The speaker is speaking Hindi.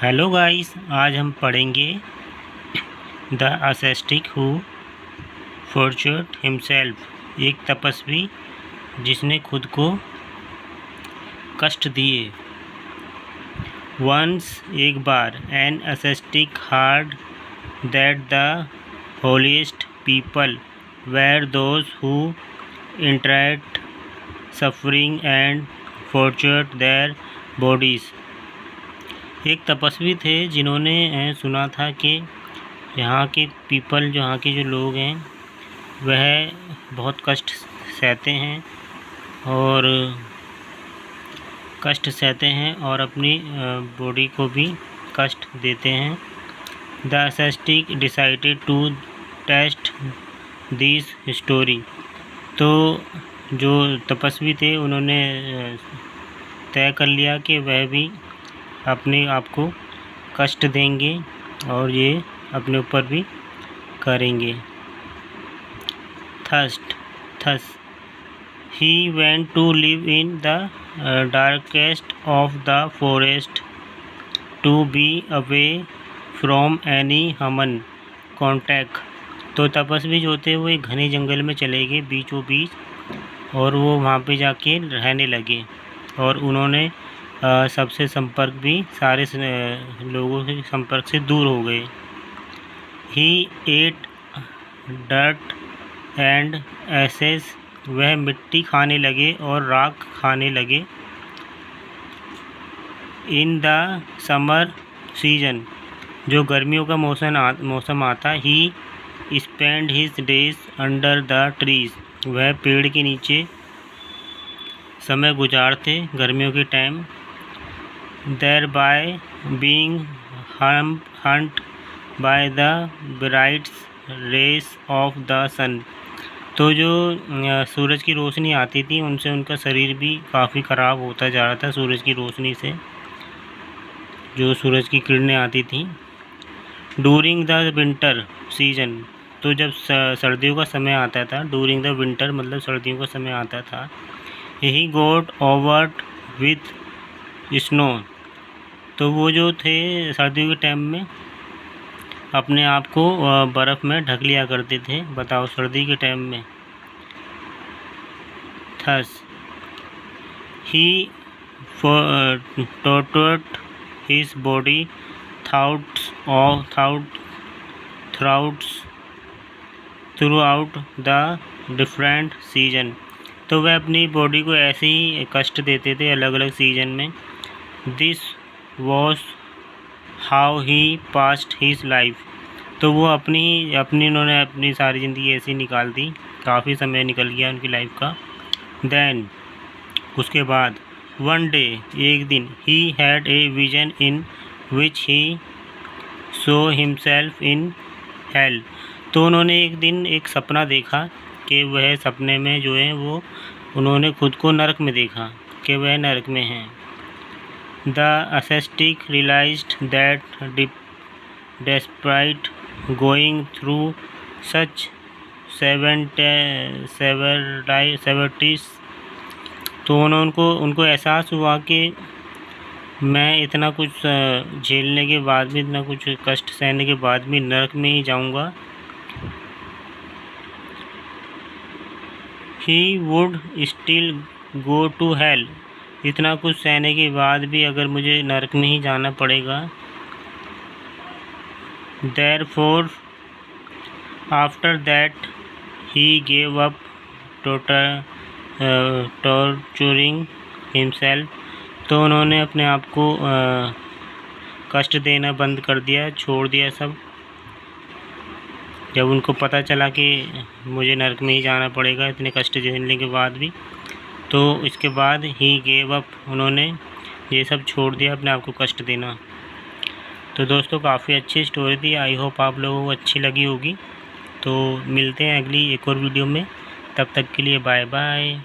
हेलो गाइस, आज हम पढ़ेंगे the ascetic who tortured himself, एक तपस्वी जिसने खुद को कष्ट दिए। वंस, एक बार, an ascetic heard that the holiest people were those who interact suffering and tortured their bodies. एक तपस्वी थे जिन्होंने सुना था कि यहाँ के पीपल, यहाँ के जो लोग हैं, वह बहुत कष्ट सहते हैं और अपनी बॉडी को भी कष्ट देते हैं। The ascetic decided to test this story. तो जो तपस्वी थे उन्होंने तय कर लिया कि वह भी अपने आप को कष्ट देंगे और ये अपने ऊपर भी करेंगे। Thus he went to live in the darkest of the forest to be away from any human contact. तो तपस्वी जो थे वो एक घने जंगल में चले गए बीचों बीच, और वो वहाँ पे जाके रहने लगे और उन्होंने सबसे संपर्क भी, सारे लोगों के संपर्क से दूर हो गए। ही एट डर्ट एंड एसेस, वह मिट्टी खाने लगे और राख खाने लगे। इन द समर सीजन, जो गर्मियों का मौसम आता, he spend his days under the trees, वह पेड़ के नीचे समय गुजारते गर्मियों के time. thereby being harmed by the bright rays of the sun। तो जो सूरज की रोशनी आती थी उनसे उनका शरीर भी काफ़ी ख़राब होता जा रहा था। सूरज की रोशनी से, जो सूरज की किरणें आती थी। डूरिंग द विंटर सीजन, तो जब सर्दियों का समय आता था, डूरिंग द विंटर मतलब सर्दियों का समय आता था, ही गोट ओवर्ड विथ स्नो। तो वो जो थे सर्दियों के टाइम में अपने आप को बर्फ़ में ढक लिया करते थे। बताओ, सर्दी के टाइम में। Thus he tortured his body through out the different season. तो वह अपनी बॉडी को ऐसे ही कष्ट देते थे अलग अलग सीजन में। This was how he past his life. तो वो उन्होंने अपनी सारी ज़िंदगी ऐसे ही निकाल दी, काफ़ी समय निकल गया उनकी लाइफ का। देन, उसके बाद, वन डे, एक दिन, he had a vision in which he so himself in hell. तो उन्होंने एक दिन एक सपना देखा कि वह सपने में जो है वो उन्होंने खुद को नरक में देखा कि वह नरक में हैं। The ascetic realised that despite going through such severities, तो उनको एहसास हुआ कि मैं इतना कुछ झेलने के बाद भी, इतना कुछ कष्ट सहने के बाद भी नरक में ही जाऊंगा। He would still go to hell, इतना कुछ सहने के बाद भी अगर मुझे नरक में ही जाना पड़ेगा। Therefore, after that, he gave up torturing himself। तो उन्होंने अपने आप को कष्ट देना बंद कर दिया, छोड़ दिया सब। जब उनको पता चला कि मुझे नरक में ही जाना पड़ेगा इतने कष्ट झेलने के बाद भी, तो इसके बाद ही गेव अप, उन्होंने ये सब छोड़ दिया, अपने आप को कष्ट देना। तो दोस्तों, काफ़ी अच्छी स्टोरी थी। आई होप आप लोगों को अच्छी लगी होगी। तो मिलते हैं अगली एक और वीडियो में, तब तक के लिए बाय बाय।